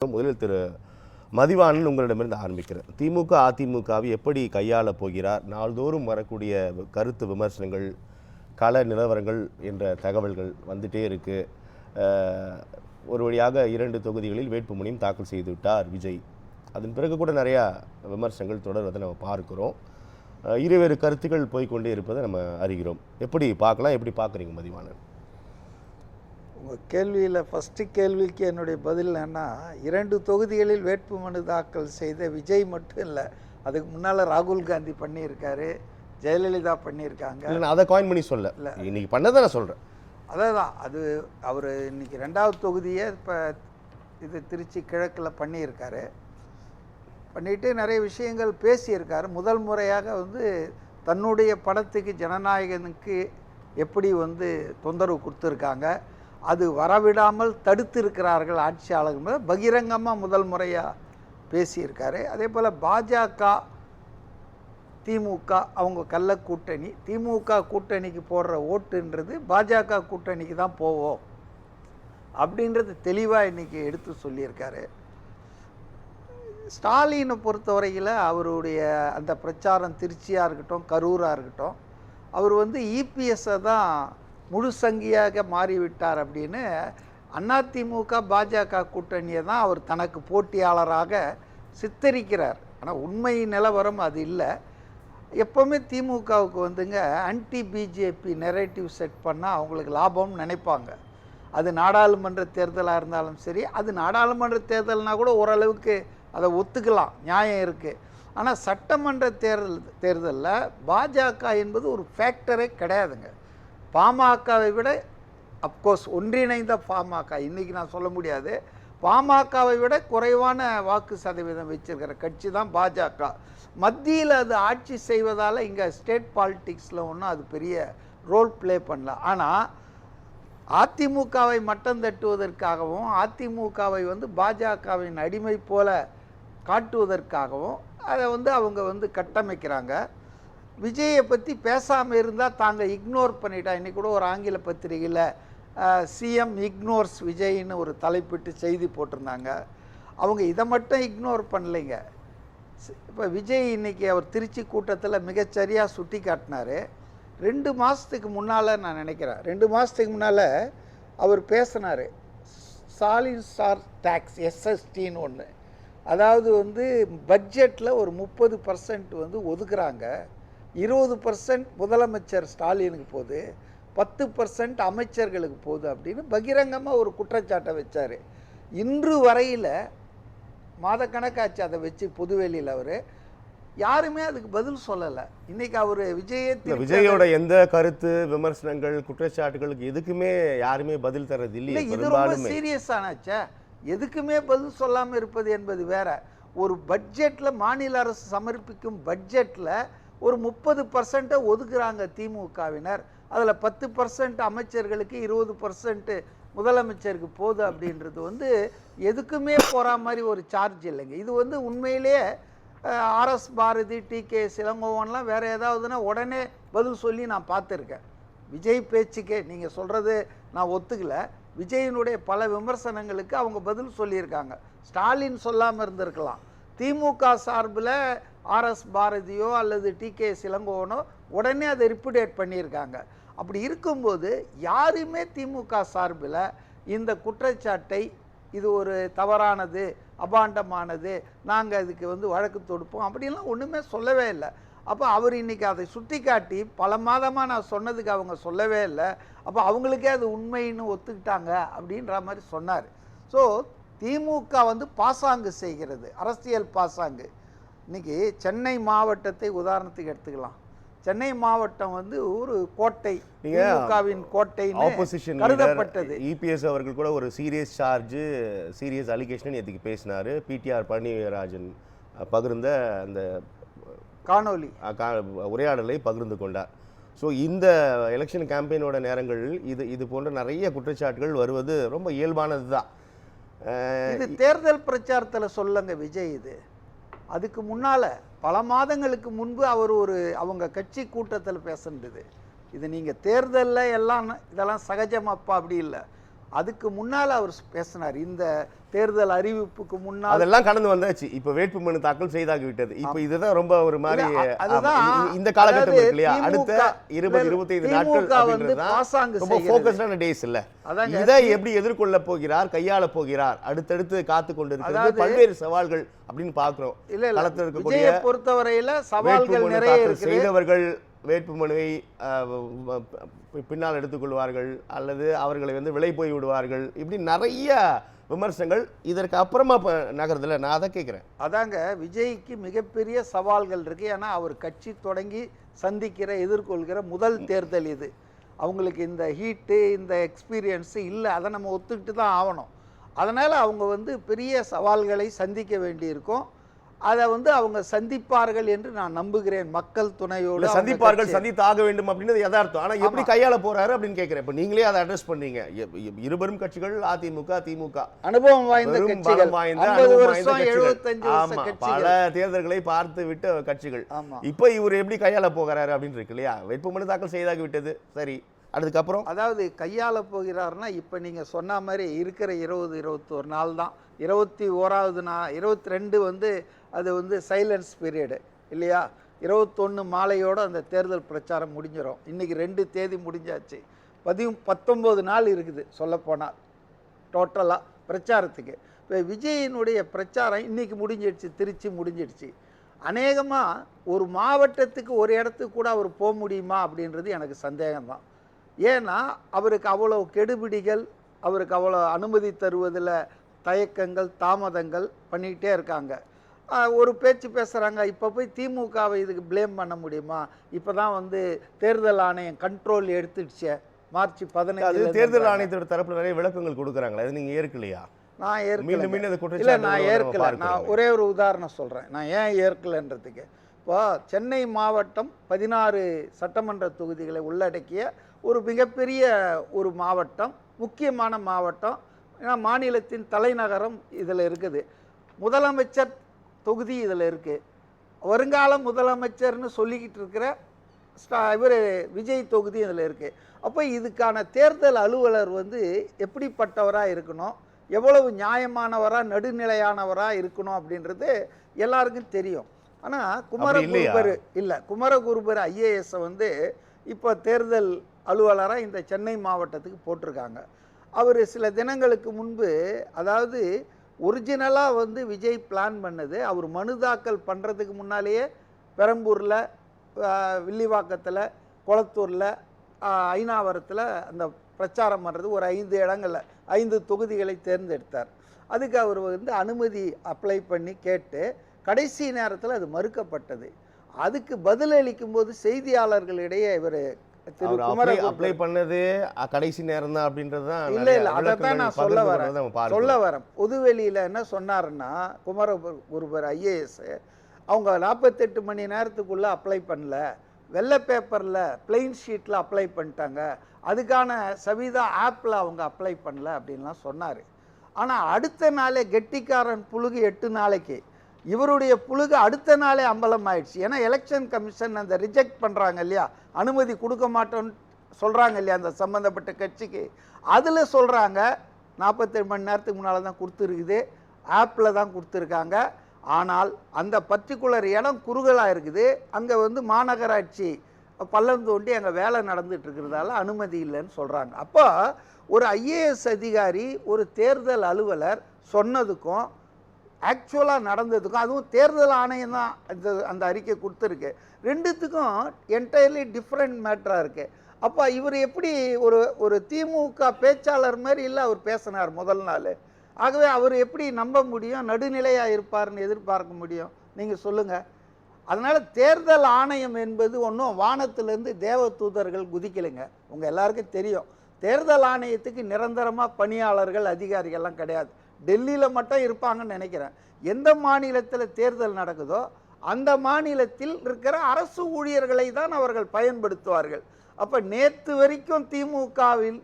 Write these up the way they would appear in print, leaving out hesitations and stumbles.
விவாதிக்கலாம். முதலில் திரு மதிவாணன் உங்களிடமிருந்து ஆரம்பிக்கிறேன். திமுக அதிமுகவை எப்படி கையாள போகிறார்? நாள்தோறும் வரக்கூடிய கருத்து விமர்சனங்கள், கள நிலவரங்கள் என்ற தகவல்கள் வந்துட்டே இருக்கு. ஒரு வழியாக 2 தொகுதிகளில் வேட்புமனுவும் தாக்கல் செய்து விட்டார் விஜய். அதன் பிறகு கூட நிறையா விமர்சனங்கள் தொடர்வதை நம்ம பார்க்கிறோம். இருவேறு கருத்துக்கள் போய்கொண்டே இருப்பதை நம்ம அறிகிறோம். எப்படி பார்க்கலாம், எப்படி பார்க்குறீங்க மதிவாணன்? உங்கள் கேள்வியில் ஃபஸ்ட்டு கேள்விக்கு என்னுடைய பதில் என்னன்னா, 2 தொகுதிகளில் வேட்புமனு தாக்கல் செய்த விஜய் மட்டும் இல்லை, அதுக்கு முன்னால் ராகுல் காந்தி பண்ணியிருக்காரு, ஜெயலலிதா பண்ணியிருக்காங்க. நான் அதை காயின் பண்ணி சொல்ல, இல்லை இன்னைக்கு பண்ணதை நான் சொல்கிறேன். அதான் அது அவர் இன்னைக்கு 2வது தொகுதியை இப்போ இது திருச்சி கிழக்கில் பண்ணியிருக்காரு. பண்ணிட்டு நிறைய விஷயங்கள் பேசியிருக்காரு. முதல் முறையாக தன்னுடைய படத்துக்கு ஜனநாயகனுக்கு எப்படி தொந்தரவு கொடுத்துருக்காங்க, அது வரவிடாமல் தடுத்திருக்கிறார்கள் ஆட்சியாளர்கள், பகிரங்கமாக முதல் முறையாக பேசியிருக்காரு. அதே போல் பாஜக திமுக அவங்க கள்ள கூட்டணி, திமுக கூட்டணிக்கு போடுற ஓட்டுன்றது பாஜக கூட்டணிக்கு தான் போவோம் அப்படின்றது தெளிவாக இன்றைக்கி எடுத்து சொல்லியிருக்காரு. ஸ்டாலினை பொறுத்தவரையில் அவருடைய அந்த பிரச்சாரம் திருச்சியாக இருக்கட்டும், கரூராக இருக்கட்டும், அவர் இபிஎஸ்ஸை தான் முழு சங்கியாக மாறிவிட்டார் அப்படின்னு அதிமுக பாஜக கூட்டணியை தான் அவர் தனக்கு போட்டியாளராக சித்தரிக்கிறார். ஆனால் உண்மை நிலவரம் அது இல்லை. எப்போவுமே திமுகவுக்கு ஆன்டி பிஜேபி நெரேட்டிவ் செட் பண்ணால் அவங்களுக்கு லாபம்னு நினைப்பாங்க. அது நாடாளுமன்ற தேர்தலாக இருந்தாலும் சரி, அது நாடாளுமன்ற தேர்தல்னால் கூட ஓரளவுக்கு அதை ஒத்துக்கலாம், நியாயம் இருக்குது. ஆனால் சட்டமன்ற தேர்தலில் பாஜக என்பது ஒரு ஃபேக்டரே கிடையாதுங்க. பாமகவை விட, அப்கோர்ஸ் ஒன்றிணைந்த பாமக இன்றைக்கி நான் சொல்ல முடியாது, பாமகவை விட குறைவான வாக்கு சதவீதம் வச்சிருக்கிற கட்சி தான் பாஜக. மத்தியில் அது ஆட்சி செய்வதால் இங்கே ஸ்டேட் பாலிட்டிக்ஸில் ஒன்றும் அது பெரிய ரோல் ப்ளே பண்ணல. ஆனால் அதிமுகவை மட்டம் தட்டுவதற்காகவும், அதிமுகவை பாஜகவின் அடிமை போல காட்டுவதற்காகவும் அதை அவங்க கட்டமைக்கிறாங்க. விஜயை பற்றி பேசாமல் இருந்தால் தாங்க இக்னோர் பண்ணிட்டா. இன்றைக்கி கூட ஒரு ஆங்கில பத்திரிகையில் சிஎம் இக்னோர்ஸ் விஜய்னு ஒரு தலைப்பிட்டு செய்தி போட்டிருந்தாங்க. அவங்க இதை மட்டும் இக்னோர் பண்ணலைங்க. இப்போ விஜய் இன்றைக்கி அவர் திருச்சி கூட்டத்தில் மிகச்சரியாக சுட்டி காட்டினார். 2 மாதத்துக்கு முன்னால் நான் நினைக்கிறேன், 2 மாதத்துக்கு முன்னால் அவர் பேசினார். சாலிட் ஸ்டார் டேக்ஸ் எஸ்எஸ்டின்னு ஒன்று, அதாவது பட்ஜெட்டில் ஒரு 30% ஒதுக்குறாங்க, 20% முதலமைச்சர் ஸ்டாலினுக்கு போகுது, 10% அமைச்சர்களுக்கு போகுது அப்படின்னு பகிரங்கமாக ஒரு குற்றச்சாட்டை வச்சார். இன்று வரையில் மாதக்கணக்காச்சு அதை வச்சு பொதுவெளியில் அவர் யாருமே அதுக்கு பதில் சொல்லலை. இன்னைக்கு அவர் விஜயோட எந்த கருத்து விமர்சனங்கள் குற்றச்சாட்டுகளுக்கு எதுக்குமே யாருமே பதில் தர்றது இல்லை. இது ரொம்ப சீரியஸ் ஆனாச்சா, எதுக்குமே பதில் சொல்லாமல் இருப்பது என்பது வேற. ஒரு பட்ஜெட்டில், மாநில அரசு சமர்ப்பிக்கும் பட்ஜெட்டில் ஒரு 30% ஒதுக்குறாங்க திமுகவினர், அதில் 10% அமைச்சர்களுக்கு, 20% முதலமைச்சருக்கு போகுது அப்படின்றது எதுக்குமே போகிற மாதிரி ஒரு சார்ஜ் இல்லைங்க. இது உண்மையிலேயே ஆர்எஸ் பாரதி, டிகே இளங்கோவன்லாம் வேறு ஏதாவதுன்னா உடனே பதில் சொல்லி நான் பார்த்துருக்கேன். விஜய் பேச்சுக்கே நீங்கள் சொல்கிறது நான் ஒத்துக்கலை. விஜயினுடைய பல விமர்சனங்களுக்கு அவங்க பதில் சொல்லியிருக்காங்க. ஸ்டாலின் சொல்லாமல் இருந்திருக்கலாம். திமுக சார்பில் ஆர்எஸ் பாரதியோ அல்லது டிகே இளங்கோவனோ உடனே அதை ரிப்பிடேட் பண்ணியிருக்காங்க. அப்படி இருக்கும்போது யாருமே திமுக சார்பில் இந்த குற்றச்சாட்டை இது ஒரு தவறானது, அபாண்டமானது, நாங்கள் இதுக்கு வழக்கு தொடுப்போம் அப்படின்லாம் ஒன்றுமே சொல்லவே இல்லை. அப்போ அவர் இன்றைக்கி அதை சுட்டி காட்டி பல மாதமாக நான் சொன்னதுக்கு அவங்க சொல்லவே இல்லை. அப்போ அவங்களுக்கே அது உண்மைன்னு ஒத்துக்கிட்டாங்க அப்படின்ற மாதிரி சொன்னார். ஸோ திமுக பாசாங்கு செய்கிறது, அரசியல் பாசாங்கு. இன்றைக்கி சென்னை மாவட்டத்தை உதாரணத்துக்கு எடுத்துக்கலாம். சென்னை மாவட்டம் ஒரு கோட்டை, திமுகவின் கோட்டைன்னு கருதப்பட்டது. இபிஎஸ் அவர்கள் கூட ஒரு சீரியஸ் அலிகேஷன் நேற்றுக்கு பேசினார். பிடிஆர் பழனிராஜன் பகிர்ந்த அந்த காணொலி உரையாடலை பகிர்ந்து கொண்டார். ஸோ இந்த எலெக்ஷன் கேம்பெயினோட நேரங்களில் இது போன்ற நிறைய குற்றச்சாட்டுகள் வருவது ரொம்ப இயல்பானது தான். இது தேர்தல் பிரச்சாரத்தில் சொல்லுங்க விஜய். இது அதுக்கு முன்னால் பல மாதங்களுக்கு முன்பு அவர் அவங்க கட்சி கூட்டத்தில் பேசுனது. இது நீங்கள் தேர்தலில் இதெல்லாம் சகஜமாப்பா அப்படி இல்லை. அதுக்கு முன்னால் அவர் பேசினார். இந்த தேர்தல் அறிவிப்புக்கு முன்னால் அதெல்லாம் கடந்து வந்தாச்சு. இப்ப வேட்புமனு தாக்கல் செய்தாகி விட்டது. இப்ப இதுதான் ரொம்ப ஒரு மாதிரி அதுதான் இந்த காலகட்டம் இருக்கு இல்லையா, அடுத்த திமுக 20-25 நாட்கள் வந்து பாசாங்கு ரொம்ப ஃபோக்கஸ்டான டேஸ் இல்ல. இதை எப்படி எதிர்கொள்ள போகிறார், கையாள போகிறார், அடுத்தடுத்து காத்து கொண்டிருக்கிறது பல்வேறு சவால்கள் அப்படின்னு பாக்குறோம். களத்தில் இருக்கக்கூடிய விஜயை பொறுத்தவரையில சவால்கள் நிறைய இருக்கு. செய்தவர்கள் வேட்புமனுவை பின்னால் எடுத்துக்கொள்வார்கள் அல்லது அவர்களை வந்து விலை போய் விடுவார்கள், இப்படி நிறைய விமர்சனங்கள் இதற்கு அப்புறமா நகரத்தில். நான் அதை கேட்குறேன். அதாங்க விஜய்க்கு மிகப்பெரிய சவால்கள் இருக்கு. ஏன்னா அவர் கட்சி தொடங்கி சந்திக்கிற எதிர்கொள்கிற முதல் தேர்தல் இது. அவங்களுக்கு இந்த ஹீட்டு இந்த எக்ஸ்பீரியன்ஸு இல்லை, அதை நம்ம ஒத்துக்கிட்டு தான் ஆகணும். அதனால் அவங்க வந்து பெரிய சவால்களை சந்திக்க வேண்டியிருக்கும். அதை வந்து அவங்க சந்திப்பார்கள் என்று நான் நம்புகிறேன். மக்கள் துணையோடு சந்திப்பார்கள், சந்தித்தாக வேண்டும் அப்படின்றது யதார்த்தம். ஆனால் எப்படி கையாள போறாரு அப்படின்னு கேட்கிறேன். இப்போ நீங்களே அதை அட்ரஸ் பண்ணீங்க. இருபெரும் கட்சிகள் அதிமுக திமுக அனுபவம் வாய்ந்த கட்சிகள், 50 வருஷம் 75 வருஷ கட்சிகள், பல தேர்தல்களை பார்த்து விட்ட கட்சிகள். இப்போ இவர் எப்படி கையாள போகிறாரு அப்படின்னு இருக்கு இல்லையா. வேட்புமனு தாக்கல் செய்தாகி விட்டது, சரி, அதுக்கப்புறம் அதாவது கையாள போகிறாருன்னா இப்போ நீங்கள் சொன்ன மாதிரி இருக்கிற 20-21 நாள் தான். 21வது நாள் 22 வந்து அது வந்து சைலன்ஸ் பீரியடு இல்லையா. 21 மாலையோடு அந்த தேர்தல் பிரச்சாரம் முடிஞ்சிடும். இன்றைக்கி 2 தேதி முடிஞ்சாச்சு. 19 நாள் இருக்குது சொல்லப்போனால் டோட்டலாக பிரச்சாரத்துக்கு. இப்போ விஜயினுடைய பிரச்சாரம் இன்றைக்கி முடிஞ்சிடுச்சு, திருச்சி முடிஞ்சிடுச்சு. அநேகமாக ஒரு மாவட்டத்துக்கு ஒரு இடத்துக்கு கூட அவர் போக முடியுமா அப்படின்றது எனக்கு சந்தேகம்தான். ஏன்னா அவருக்கு அவ்வளோ கெடுபிடிகள், அவருக்கு அவ்வளோ அனுமதி தருவதில் தயக்கங்கள் தாமதங்கள் பண்ணிக்கிட்டே இருக்காங்க. ஒரு பேச்சு பேசுகிறாங்க, இப்போ போய் திமுகவை இதுக்கு ப்ளேம் பண்ண முடியுமா, இப்போ தான் வந்து தேர்தல் ஆணையம் கண்ட்ரோல் எடுத்துடுச்சே மார்ச் 15. தேர்தல் ஆணையத்தோட தரப்பில் நிறைய விளக்கங்கள் கொடுக்குறாங்களா, அது நீங்கள் ஏற்கலையா? நான் ஏற்கல. நான் ஏற்கலை. நான் ஒரே ஒரு உதாரணம் சொல்கிறேன் நான் ஏன் ஏற்கலைன்றதுக்கு. இப்போ சென்னை மாவட்டம் 16 சட்டமன்ற தொகுதிகளை உள்ளடக்கிய ஒரு மிகப்பெரிய ஒரு மாவட்டம், முக்கியமான மாவட்டம். ஏன்னா மாநிலத்தின் தலைநகரம் இதில் இருக்குது. முதலமைச்சர் தொகுதி இதில் இருக்குது. வருங்கால முதலமைச்சர்னு சொல்லிக்கிட்டு இருக்கிற இவர் விஜய் தொகுதி இதில் இருக்குது. அப்போ இதுக்கான தேர்தல் அலுவலர் வந்து எப்படிப்பட்டவராக இருக்கணும், எவ்வளவு நியாயமானவராக நடுநிலையானவராக இருக்கணும் அப்படின்றது எல்லாருக்கும் தெரியும். ஆனால் குமரகுருபர் IAS வந்து இப்போ தேர்தல் அலுவலராக இந்த சென்னை மாவட்டத்துக்கு போட்டிருக்காங்க. அவர் சில தினங்களுக்கு முன்பு, அதாவது ஒரிஜினலாக வந்து விஜய் பிளான் பண்ணது, அவர் மனு தாக்கல் பண்ணுறதுக்கு முன்னாலேயே பெரம்பூரில், வில்லிவாக்கத்தில், கொளத்தூரில், ஐனாவரத்தில் அந்த பிரச்சாரம் பண்ணுறது ஒரு 5 இடங்களில் 5 தொகுதிகளை தேர்ந்தெடுத்தார். அதுக்கு அவர் வந்து அனுமதி அப்ளை பண்ணி கேட்டு கடைசி நேரத்தில் அது மறுக்கப்பட்டது. அதுக்கு பதிலளிக்கும் போது செய்தியாளர்களிடையே இவர் அப்ளை பண்ணது கடைசி நேரம் தான் அப்படின்றது தான். இல்லை அதைத்தான் நான் சொல்ல வரேன். பொதுவெளியில் என்ன சொன்னாருன்னா, குமரகுருபர் IAS அவங்க 48 மணி நேரத்துக்குள்ளே அப்ளை பண்ணல, வெள்ளை பேப்பரில் பிளெயின் ஷீட்டில் அப்ளை பண்ணிட்டாங்க, அதுக்கான சவிதா ஆப்பில் அவங்க அப்ளை பண்ணல அப்படின்லாம் சொன்னார். ஆனால் அடுத்த நாளே கெட்டிக்காரன் புழுகு 8 நாளைக்கு, இவருடைய புழுகு அடுத்த நாளே அம்பலம் ஆயிடுச்சு. ஏன்னா எலெக்ஷன் கமிஷன் அந்த ரிஜெக்ட் பண்ணுறாங்க இல்லையா, அனுமதி கொடுக்க மாட்டோன்னு சொல்கிறாங்க இல்லையா அந்த சம்மந்தப்பட்ட கட்சிக்கு. அதில் சொல்கிறாங்க 48 மணி நேரத்துக்கு முன்னால் தான் கொடுத்துருக்குது, ஆப்பில் தான் கொடுத்துருக்காங்க. ஆனால் அந்த பர்டிகுலர் இடம் குறுகலாக இருக்குது, அங்கே வந்து மாநகராட்சி பள்ளம் தோண்டி அங்கே வேலை நடந்துட்டு இருக்கிறதால அனுமதி இல்லைன்னு சொல்கிறாங்க. அப்போ ஒரு IAS அதிகாரி ஒரு தேர்தல் அலுவலர் சொன்னதுக்கும் ஆக்சுவலாக நடந்ததுக்கும், அதுவும் தேர்தல் ஆணையம் தான் அந்த அறிக்கை கொடுத்துருக்கு, ரெண்டுத்துக்கும் என்டையர்லி டிஃப்ரெண்ட் மேட்டராக இருக்குது. அப்போ இவர் எப்படி ஒரு திமுக பேச்சாளர் மாதிரி இல்லை அவர் பேசினார் முதல் நாள். ஆகவே அவர் எப்படி நம்ப முடியும், நடுநிலையாக இருப்பார்னு எதிர்பார்க்க முடியும், நீங்கள் சொல்லுங்கள். அதனால் தேர்தல் ஆணையம் என்பது ஒன்றும் வானத்திலேருந்து தேவ தூதர்கள் குதிக்கலைங்க. உங்கள் எல்லாருக்கும் தெரியும், தேர்தல் ஆணையத்துக்கு நிரந்தரமாக பணியாளர்கள் அதிகாரிகள்லாம் கிடையாது. டெல்லியில் மட்டும் இருப்பாங்கன்னு நினைக்கிறேன். எந்த மாநிலத்தில் தேர்தல் நடக்குதோ அந்த மாநிலத்தில் இருக்கிற அரசு ஊழியர்களை தான் அவர்கள் பயன்படுத்துவார்கள். அப்போ நேற்று வரைக்கும் திமுகவில்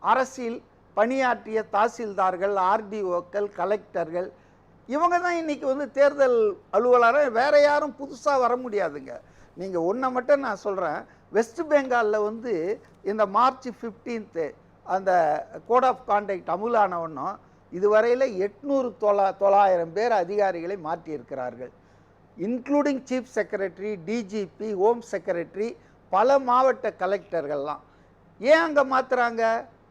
அரசில் பணியாற்றிய தாசில்தார்கள், RDOக்கள், கலெக்டர்கள், இவங்க தான் இன்றைக்கி வந்து தேர்தல் அலுவலராக, வேறு யாரும் புதுசாக வர முடியாதுங்க. நீங்கள் ஒன்றை மட்டும் நான் சொல்கிறேன், வெஸ்ட் பெங்காலில் வந்து இந்த மார்ச் 15 அந்த கோட் ஆஃப் கான்டக்ட் அமுலானவனும் இதுவரையில் 800-900 பேர் அதிகாரிகளை மாற்றியிருக்கிறார்கள். Including chief secretary, DGP, home secretary, பல மாவட்ட கலெக்டர்கள்லாம். ஏன் அங்கே மாற்றுறாங்க?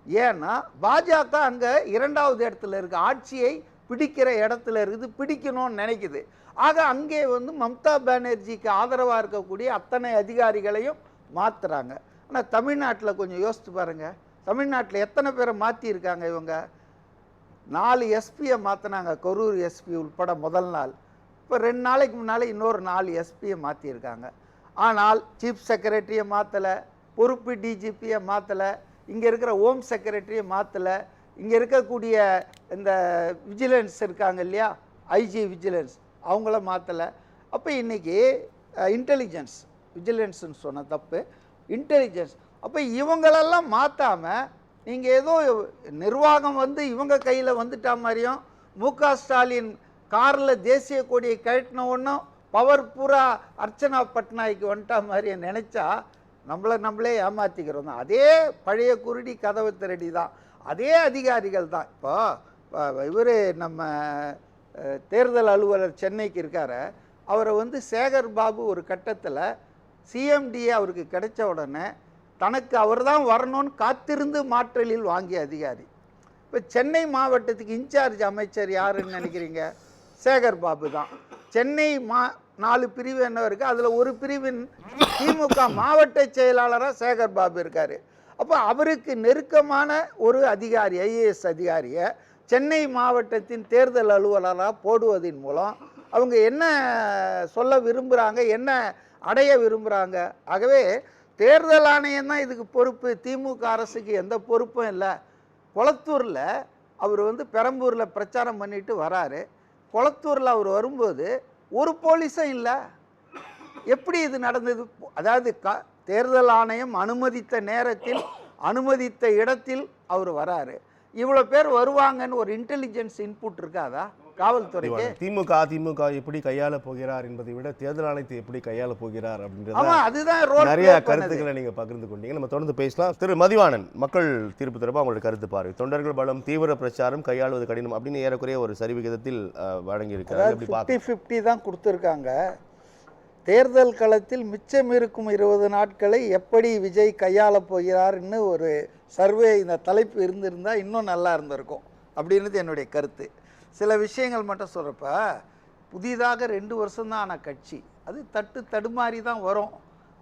ஏன்னா பாஜக அங்கே 2வது இடத்துல இருக்குது, ஆட்சியை பிடிக்கிற இடத்துல இருக்குது, பிடிக்கணும்னு நினைக்குது. ஆக அங்கே மம்தா பானர்ஜிக்கு ஆதரவாக இருக்கக்கூடிய அத்தனை அதிகாரிகளையும் மாற்றுறாங்க. ஆனால் தமிழ்நாட்டில் கொஞ்சம் யோசித்து பாருங்கள், தமிழ்நாட்டில் எத்தனை பேரை மாற்றியிருக்காங்க இவங்க? 4 எஸ்பியை மாற்றினாங்க, கரூர் எஸ்பி உட்பட முதல் நாள். இப்போ 2 நாளைக்கு முன்னால் இன்னொரு 4 எஸ்பியை மாற்றியிருக்காங்க. ஆனால் சீஃப் செக்ரட்டரியை மாற்றலை, பொறுப்பு டிஜிபியை மாற்றலை, இங்கே இருக்கிற ஹோம் செக்ரட்டரியை மாற்றலை, இங்கே இருக்கக்கூடிய இந்த விஜிலன்ஸ் இருக்காங்க இல்லையா, ஐஜி விஜிலன்ஸ், அவங்கள மாற்றலை. அப்போ இன்றைக்கி இன்டெலிஜென்ஸ், விஜிலன்ஸ்ன்னு சொன்ன தப்பு, இன்டெலிஜென்ஸ். அப்போ இவங்களெல்லாம் மாற்றாமல் நீங்கள் ஏதோ நிர்வாகம் இவங்க கையில் வந்துட்டா மாதிரியும், மு.க. ஸ்டாலின் காரில் தேசிய கொடியை கழட்டின ஒன்றும் பவர் பூரா அர்ச்சனா பட்நாயக்கு வந்துட்டா மாதிரியே நினச்சா நம்மளே ஏமாற்றிக்கிறோம் தான். அதே பழைய குருடி கதவு திரடி தான், அதே அதிகாரிகள் தான். இப்போ இவர் நம்ம தேர்தல் அலுவலர் சென்னைக்கு இருக்கார், அவரை சேகர் பாபு ஒரு கட்டத்தில் சிஎம்டிஏ அவருக்கு கிடைச்ச உடனே தனக்கு அவர் தான் வரணும்னு காத்திருந்து மாற்றலில் வாங்கிய அதிகாரி. இப்போ சென்னை மாவட்டத்துக்கு இன்சார்ஜ் அமைச்சர் யாருன்னு நினைக்கிறீங்க? சேகர் பாபு தான். சென்னை 4 பிரிவு என்ன இருக்குது, அதில் ஒரு பிரிவின் திமுக மாவட்ட செயலாளராக சேகர் பாபு இருக்கார். அப்போ அவருக்கு நெருக்கமான ஒரு அதிகாரி, ஐஏஎஸ் அதிகாரியை சென்னை மாவட்டத்தின் தேர்தல் அலுவலராக போடுவதன் மூலம் அவங்க என்ன சொல்ல விரும்புகிறாங்க, என்ன அடைய விரும்புகிறாங்க? ஆகவே தேர்தல் ஆணையம் தான் இதுக்கு பொறுப்பு, திமுக அரசுக்கு எந்த பொறுப்பும் இல்லை. கொளத்தூரில் அவர் பெரம்பூரில் பிரச்சாரம் பண்ணிட்டு வராரு, கொளத்தூரில் அவர் வரும்போது ஒரு போலீஸும் இல்லை. எப்படி இது நடந்தது? அதாவது தேர்தல் ஆணையம் அனுமதித்த நேரத்தில், அனுமதித்த இடத்தில் அவர் வராரு. இவ்வளோ பேர் வருவாங்கன்னு ஒரு இன்டெலிஜென்ஸ் இன்புட் இருக்காதா காவல்துறைக்கு? திமுக அதிமுக எப்படி கையாள போகிறார் என்பதை விட தேர்தல் ஆணையத்தை எப்படி கையாள போகிறார் அப்படின்றது அதுதான் நிறைய கருத்துக்களை நீங்க பகிர்ந்து கொண்டீங்க. நம்ம தொடர்ந்து பேசலாம். திரு மதிவாணன், மக்கள் தீர்ப்பு தொடர்பாக உங்களுடைய கருத்து பார்வை. தொண்டர்கள் பலம், தீவிர பிரச்சாரம், கையாளுவது கடினம் அப்படின்னு ஏறக்குறைய ஒரு சரிவிகிதத்தில் வழங்கி இருக்கிறார். 50-50 தான் கொடுத்துருக்காங்க. தேர்தல் களத்தில் மிச்சம் இருக்கும் 20 நாட்களை எப்படி விஜய் கையாள போகிறார்னு ஒரு சர்வே, இந்த தலைப்பு இருந்திருந்தால் இன்னும் நல்லா இருந்திருக்கும் அப்படின்றது என்னுடைய கருத்து. சில விஷயங்கள் மட்டும் சொல்கிறப்ப, புதிதாக 2 வருஷம்தான் ஆன கட்சி, அது தடுமாறி தான் வரும்.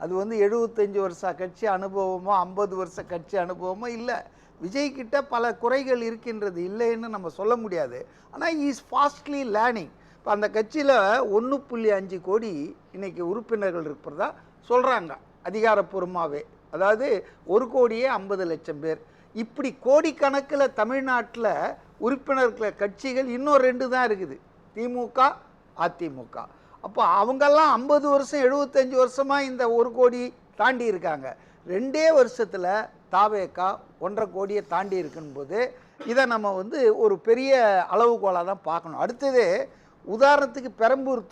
அது 75 வருஷ கட்சி அனுபவமோ 50 வருஷ கட்சி அனுபவமோ இல்லை. விஜய்கிட்ட பல குறைகள் இருக்கின்றது, இல்லைன்னு நம்ம சொல்ல முடியாது. ஆனால் இஸ் ஃபாஸ்ட்லி லேர்னிங். இப்போ அந்த கட்சியில் 1.5 கோடி இன்றைக்கி உறுப்பினர்கள் இருக்கிறதா சொல்கிறாங்க அதிகாரப்பூர்வமாகவே. அதாவது 1,50,00,000 பேர். இப்படி கோடிக்கணக்கில் தமிழ்நாட்டில் உறுப்பினர்கள் கட்சிகள் இன்னும் 2 தான் இருக்குது, திமுக அதிமுக. அப்போ அவங்கெல்லாம் 50 வருஷம் 75 வருஷமாக இந்த 1 கோடி தாண்டி இருக்காங்க. 2 வருஷத்தில் தாவேகா 1.5 கோடியை தாண்டி இருக்கும்போது இதை நம்ம ஒரு பெரிய அளவுகோலாக தான் பார்க்கணும். அடுத்தது உதாரணத்துக்கு பெரம்பூர்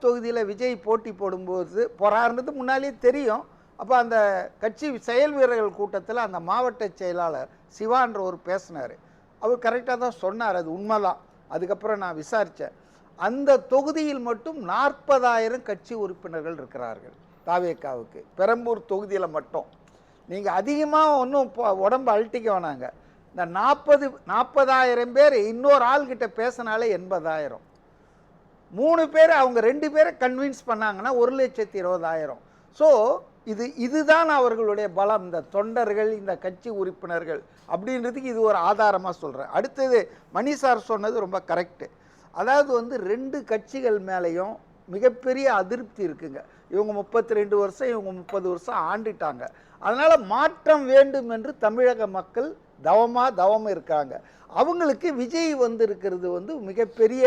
தொகுதியில் விஜய் போட்டி போடும்போது போறாருன்றது முன்னாலே தெரியும். அப்போ அந்த கட்சி செயல் வீரர்கள் கூட்டத்தில் அந்த மாவட்ட செயலாளர் சிவான்ற ஒரு பேசினார். அவர் கரெக்டாக தான் சொன்னார், அது உண்மைதான். அதுக்கப்புறம் நான் விசாரித்தேன். அந்த தொகுதியில் மட்டும் 40,000 கட்சி உறுப்பினர்கள் இருக்கிறார்கள் தாவேக்காவுக்கு, பெரம்பூர் தொகுதியில் மட்டும். நீங்கள் அதிகமாக ஒன்றும் உடம்பு அழட்டிக்க வேணாங்க. இந்த 40,000 பேர் இன்னொரு ஆள்கிட்ட பேசினாலே 80,000. 3 பேர் அவங்க 2 பேரை கன்வின்ஸ் பண்ணாங்கன்னா 1,20,000. ஸோ இதுதான் அவர்களுடைய பலம், இந்த தொண்டர்கள், இந்த கட்சி உறுப்பினர்கள் அப்படின்றதுக்கு இது ஒரு ஆதாரமாக சொல்கிறேன். அடுத்தது மணி சார் சொன்னது ரொம்ப கரெக்டு. அதாவது 2 கட்சிகள் மேலேயும் மிகப்பெரிய அதிருப்தி இருக்குங்க. இவங்க 32 வருஷம், இவங்க 30 வருஷம் ஆண்டுட்டாங்க. அதனால் மாற்றம் வேண்டும் என்று தமிழக மக்கள் தவம் இருக்காங்க. அவங்களுக்கு விஜய் இருக்கிறது மிகப்பெரிய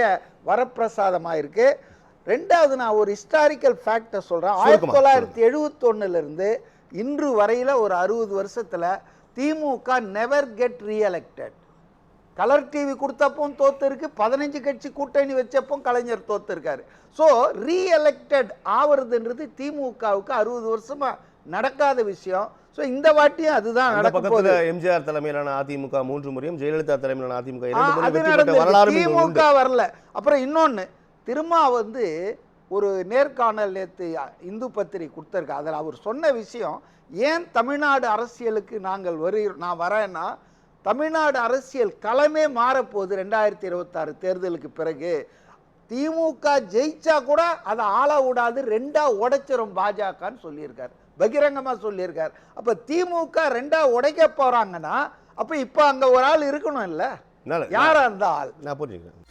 வரப்பிரசாதமாக இருக்குது. 2வது நான் ஒரு ஹிஸ்டாரிக்கல் ஃபேக்டை சொல்கிறேன். 1971 இன்று வரையில் ஒரு 60 வருஷத்தில் திமுக never get reelected. Colour TV கொடுத்தப்பவும் தோத்துருக்கு, 15 கட்சி கூட்டணி வச்சப்போ கலைஞர் தோத்துருக்காரு. ஸோ ரீஎலெக்டட் ஆவறதுன்றது திமுகவுக்கு 60 வருஷமாக நடக்காத விஷயம். ஸோ இந்த வாட்டியும் அதுதான் அந்த நடக்க போகுது. பக்கத்துல எம்ஜிஆர் தலைமையிலான அதிமுக 3 முறையும், ஜெயலலிதா தலைமையிலான அதிமுக 2 முறை அது வெற்றி பெற்ற நடந்தது. வரலாறு திமுக வரல. அப்புறம் இன்னொன்னு, திருமா வந்து ஒரு நேர்காணல் நேற்று இந்து பத்திரிகை கொடுத்துருக்கா. அதில் அவர் சொன்ன விஷயம், ஏன் தமிழ்நாடு அரசியலுக்கு நான் வரேன்னா, தமிழ்நாடு அரசியல் களமே மாறப்போகுது 2026 தேர்தலுக்கு பிறகு. திமுக ஜெயிச்சா கூட அதை ஆள விடாது, 2ஆ உடைச்சிரும் பாஜகன்னு சொல்லியிருக்காரு, பகிரங்கமாக சொல்லியிருக்காரு. அப்போ திமுக 2ஆ உடைக்க போறாங்கன்னா அப்போ இப்போ அங்கே ஒரு ஆள் இருக்கணும் இல்லை, யாரா இருந்தால் நான் புரிஞ்சுக்கிறேன்.